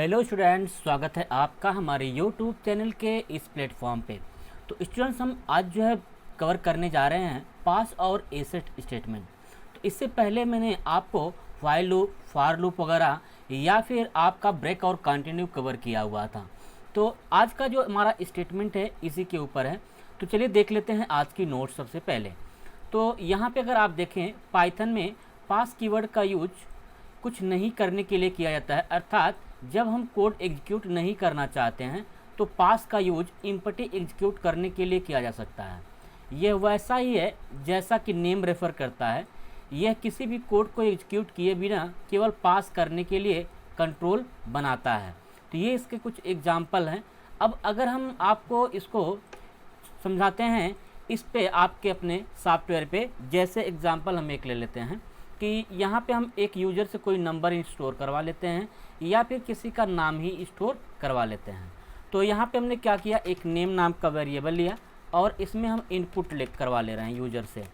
Hello students, स्वागत है आपका हमारे यूट्यूब चैनल के इस प्लेटफॉर्म पे। तो स्टूडेंट्स, हम आज जो है कवर करने जा रहे हैं पास और एसेट स्टेटमेंट। तो इससे पहले मैंने आपको व्हाइल लूप, फॉर लूप वगैरह या फिर आपका ब्रेक और कंटिन्यू कवर किया हुआ था। तो आज का जो हमारा स्टेटमेंट है इसी के ऊपर है। तो चलिए देख लेते हैं आज की नोट। सबसे पहले तो यहाँ पे अगर आप देखें, पाइथन में पास कीवर्ड का यूज कुछ नहीं करने के लिए किया जाता है, अर्थात जब हम कोड एग्जीक्यूट नहीं करना चाहते हैं तो पास का यूज इम्पटी एग्जीक्यूट करने के लिए किया जा सकता है। यह वैसा ही है जैसा कि नेम रेफर करता है। यह किसी भी कोड को एग्जीक्यूट किए बिना केवल पास करने के लिए कंट्रोल बनाता है। तो ये इसके कुछ एग्जाम्पल हैं। अब अगर हम आपको इसको समझाते हैं इस पे आपके अपने सॉफ्टवेयर पे, जैसे एग्जांपल हम एक ले लेते हैं कि यहाँ पे हम एक यूज़र से कोई नंबर स्टोर करवा लेते हैं या फिर किसी का नाम ही स्टोर करवा लेते हैं। तो यहाँ पे हमने क्या किया, एक नेम नाम का वेरिएबल लिया और इसमें हम इनपुट करवा ले रहे हैं यूज़र से।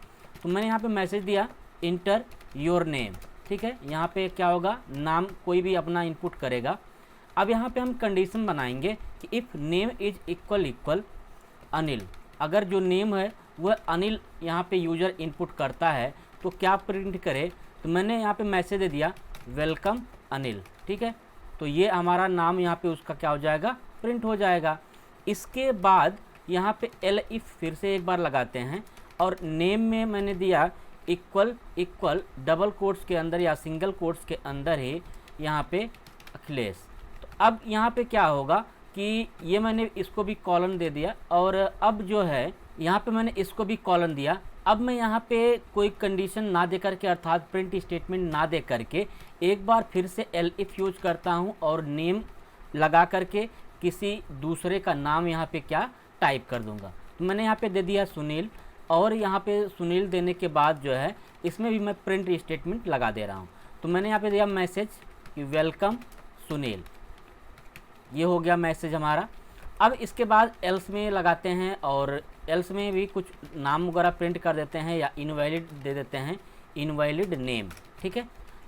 तो मैंने यहाँ पे मैसेज दिया इंटर योर नेम, ठीक है। यहाँ पे क्या होगा, नाम कोई भी अपना इनपुट करेगा। अब यहाँ पे हम कंडीशन बनाएंगे कि if name is equal Anil, अगर जो नेम है वह अनिल यहाँ पे यूज़र इनपुट करता है तो क्या प्रिंट करे। तो मैंने यहाँ पे मैसेज दे दिया वेलकम अनिल, ठीक है। तो ये हमारा नाम यहाँ पे उसका क्या हो जाएगा, प्रिंट हो जाएगा। इसके बाद यहाँ पे एल इफ फिर से एक बार लगाते हैं और नेम में मैंने दिया इक्वल डबल कोट्स के अंदर या सिंगल कोट्स के अंदर ही यहाँ पे अखिलेश। तो अब यहाँ पे क्या होगा कि ये मैंने इसको भी कॉलन दे दिया और अब जो है यहाँ पे मैंने इसको भी कॉलन दिया। अब मैं यहाँ पे कोई कंडीशन ना दे करके, अर्थात प्रिंट स्टेटमेंट ना दे करके एक बार फिर से एल इफ यूज करता हूँ और नेम लगा करके किसी दूसरे का नाम यहाँ पे क्या टाइप कर दूँगा। तो मैंने यहाँ पे दे दिया सुनील और यहाँ पे सुनील देने के बाद जो है इसमें भी मैं प्रिंट स्टेटमेंट लगा दे रहा हूँ। तो मैंने यहाँ पे दिया मैसेज कि वेलकम सुनील, ये हो गया मैसेज हमारा। अब इसके बाद एल्स में लगाते हैं और एल्स में भी कुछ नाम वगैरह प्रिंट कर देते हैं या इनवैलिड दे देते हैं, इनवैलिड नेम, ठीक है।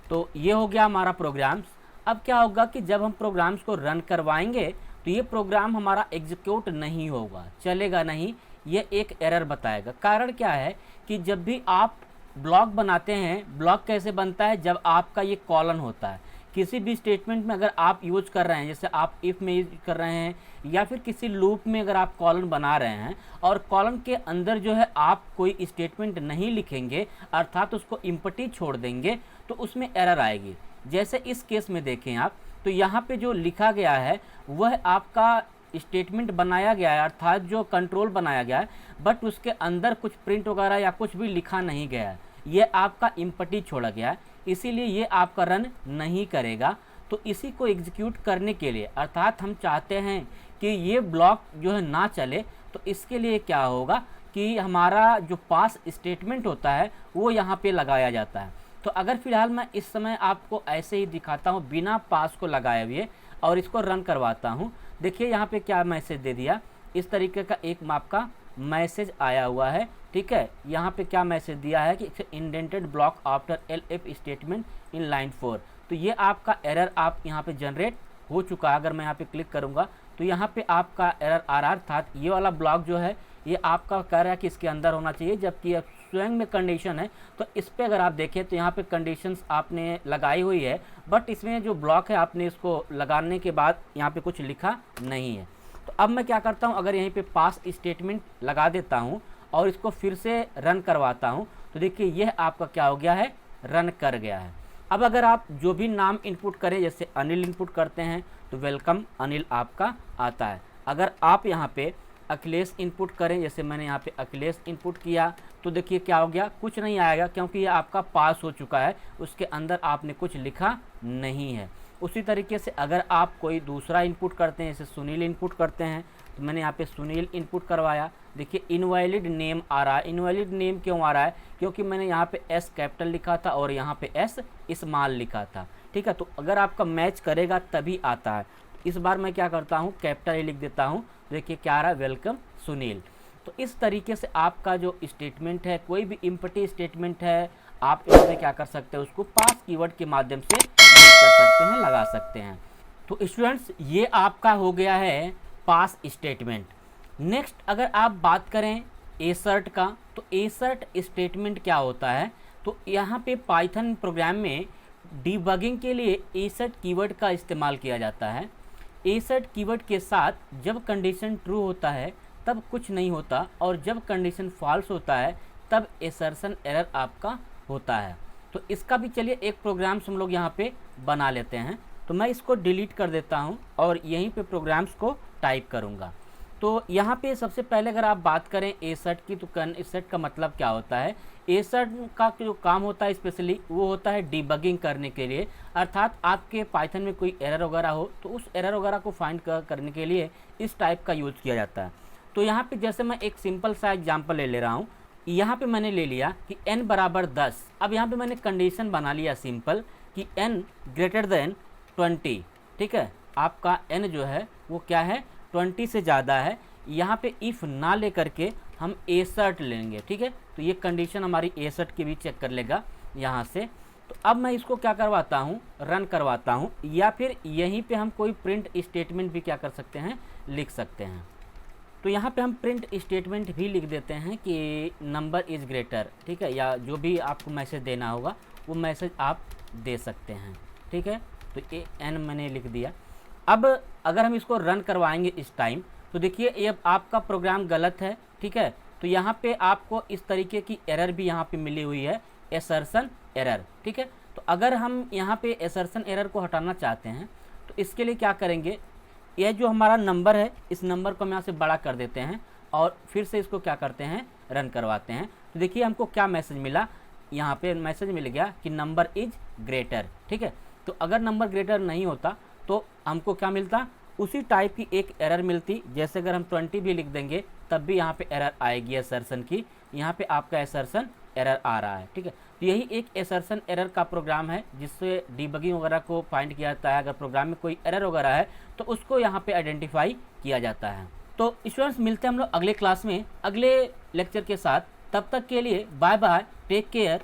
तो ये हो गया हमारा प्रोग्राम्स। अब क्या होगा कि जब हम प्रोग्राम्स को रन करवाएंगे तो ये प्रोग्राम हमारा एग्जीक्यूट नहीं होगा, चलेगा नहीं, ये एक एरर बताएगा। कारण क्या है कि जब भी आप ब्लॉक बनाते हैं, ब्लॉक कैसे बनता है, जब आपका ये कॉलन होता है किसी भी स्टेटमेंट में अगर आप यूज कर रहे हैं, जैसे आप इफ़ में यूज कर रहे हैं या फिर किसी लूप में अगर आप कॉलन बना रहे हैं और कॉलन के अंदर जो है आप कोई स्टेटमेंट नहीं लिखेंगे, अर्थात उसको इम्पटी छोड़ देंगे, तो उसमें एरर आएगी। जैसे इस केस में देखें आप, तो यहाँ पे जो लिखा गया है वह आपका स्टेटमेंट बनाया गया है, अर्थात जो कंट्रोल बनाया गया है, बट उसके अंदर कुछ प्रिंट वगैरह या कुछ भी लिखा नहीं गया है, ये आपका इम्पटी छोड़ा गया है, इसीलिए ये आपका रन नहीं करेगा। तो इसी को एग्जीक्यूट करने के लिए, अर्थात हम चाहते हैं कि ये ब्लॉक जो है ना चले, तो इसके लिए क्या होगा कि हमारा जो पास स्टेटमेंट होता है वो यहाँ पे लगाया जाता है। तो अगर फ़िलहाल मैं इस समय आपको ऐसे ही दिखाता हूँ बिना पास को लगाए हुए और इसको रन करवाता हूँ, देखिए यहाँ पे क्या मैसेज दे दिया, इस तरीके का एक आपका मैसेज आया हुआ है, ठीक है। यहाँ पे क्या मैसेज दिया है कि indented block after L F statement in line 4। तो ये आपका एरर आप यहाँ पे जनरेट हो चुका है। अगर मैं यहाँ पे क्लिक करूँगा तो यहाँ पे आपका एरर आ रहा है, अर्थात ये वाला ब्लॉक जो है ये आपका कह रहा है कि इसके अंदर होना चाहिए, जबकि अब स्वयं में कंडीशन है। तो इस पर अगर आप देखें तो यहाँ पे कंडीशंस आपने लगाई हुई है, बट इसमें जो ब्लॉक है आपने इसको लगाने के बाद यहाँ पे कुछ लिखा नहीं है। तो अब मैं क्या करता हूँ, अगर यहीं पे पास स्टेटमेंट लगा देता हूँ और इसको फिर से रन करवाता हूँ, तो देखिए यह आपका क्या हो गया है, रन कर गया है। अब अगर आप जो भी नाम इनपुट करें, जैसे अनिल इनपुट करते हैं तो वेलकम अनिल आपका आता है। अगर आप यहाँ पे अखिलेश इनपुट करें, जैसे मैंने यहाँ पे अखिलेश इनपुट किया, तो देखिए क्या हो गया, कुछ नहीं आएगा क्योंकि ये आपका पास हो चुका है, उसके अंदर आपने कुछ लिखा नहीं है। उसी तरीके से अगर आप कोई दूसरा इनपुट करते हैं, जैसे सुनील इनपुट करते हैं, तो मैंने यहाँ पे सुनील इनपुट करवाया, देखिए इनवैलिड नेम आ रहा है। इनवैलिड नेम क्यों आ रहा है, क्योंकि मैंने यहाँ पे एस कैपिटल लिखा था और यहाँ पे एस स्मॉल लिखा था, ठीक है। तो अगर आपका मैच करेगा तभी आता है। इस बार मैं क्या करता हूँ, कैपिटल ही लिख देता हूँ, देखिए क्या आ रहा है, वेलकम सुनील। तो इस तरीके से आपका जो स्टेटमेंट है, कोई भी इम्पटी स्टेटमेंट है, आप इसमें क्या कर सकते हैं, उसको पास कीवर्ड के माध्यम से यूज कर सकते हैं, लगा सकते हैं। तो स्टूडेंट्स ये आपका हो गया है पास स्टेटमेंट। नेक्स्ट अगर आप बात करें एसर्ट का, तो एसर्ट स्टेटमेंट क्या होता है, तो यहाँ पे पाइथन प्रोग्राम में डिबगिंग के लिए एसर्ट कीवर्ड का इस्तेमाल किया जाता है। एसर्ट कीवर्ड के साथ जब कंडीशन ट्रू होता है तब कुछ नहीं होता, और जब कंडीशन फॉल्स होता है तब एसर्शन एरर आपका होता है। तो इसका भी चलिए एक प्रोग्राम्स हम लोग यहाँ पे बना लेते हैं। तो मैं इसको डिलीट कर देता हूँ और यहीं पे प्रोग्राम्स को टाइप करूँगा। तो यहाँ पे सबसे पहले अगर आप बात करें एसर्ट की, तो एसर्ट का मतलब क्या होता है। एसर्ट का जो काम होता है स्पेशली वो होता है डिबगिंग करने के लिए, अर्थात आपके पाइथन में कोई एरर वगैरह हो तो उस एरर वगैरह को फाइंड करने के लिए इस टाइप का यूज़ किया जाता है। तो यहाँ पे जैसे मैं एक सिंपल सा एग्जांपल ले ले रहा हूँ। यहाँ पे मैंने ले लिया कि n बराबर 10। अब यहाँ पे मैंने कंडीशन बना लिया सिंपल कि n ग्रेटर देन 20, ठीक है। आपका n जो है वो क्या है, 20 से ज़्यादा है। यहाँ पे इफ़ ना ले करके हम एसर्ट लेंगे, ठीक है। तो ये कंडीशन हमारी एसर्ट की भी चेक कर लेगा यहाँ से। तो अब मैं इसको क्या करवाता हूँ, रन करवाता हूँ, या फिर यहीं पे हम कोई प्रिंट स्टेटमेंट भी क्या कर सकते हैं, लिख सकते हैं। तो यहाँ पे हम प्रिंट स्टेटमेंट भी लिख देते हैं कि नंबर इज़ ग्रेटर, ठीक है, या जो भी आपको मैसेज देना होगा वो मैसेज आप दे सकते हैं, ठीक है। तो ये n मैंने लिख दिया। अब अगर हम इसको रन करवाएंगे इस टाइम, तो देखिए ये आपका प्रोग्राम गलत है, ठीक है। तो यहाँ पे आपको इस तरीके की एरर भी यहाँ पे मिली हुई है, एसर्शन एरर, ठीक है। तो अगर हम यहाँ पे एसर्शन एरर को हटाना चाहते हैं तो इसके लिए क्या करेंगे, यह जो हमारा नंबर है इस नंबर को हम यहाँ से बड़ा कर देते हैं और फिर से इसको क्या करते हैं, रन करवाते हैं। तो देखिए हमको क्या मैसेज मिला, यहाँ पे मैसेज मिल गया कि नंबर इज ग्रेटर, ठीक है। तो अगर नंबर ग्रेटर नहीं होता तो हमको क्या मिलता, उसी टाइप की एक एरर मिलती। जैसे अगर हम 20 भी लिख देंगे तब भी यहाँ पे एरर आएगी एसर्शन की। यहाँ पे आपका एसर्शन एरर आ रहा है, ठीक है। तो यही एक एसर्शन एरर का प्रोग्राम है जिससे डिबगिंग वगैरह को फाइंड किया जाता है। अगर प्रोग्राम में कोई एरर वगैरह है तो उसको यहाँ पे आइडेंटिफाई किया जाता है। तो स्टूडेंट्स मिलते हैं हम लोग अगले क्लास में अगले लेक्चर के साथ। तब तक के लिए बाय बाय, टेक केयर।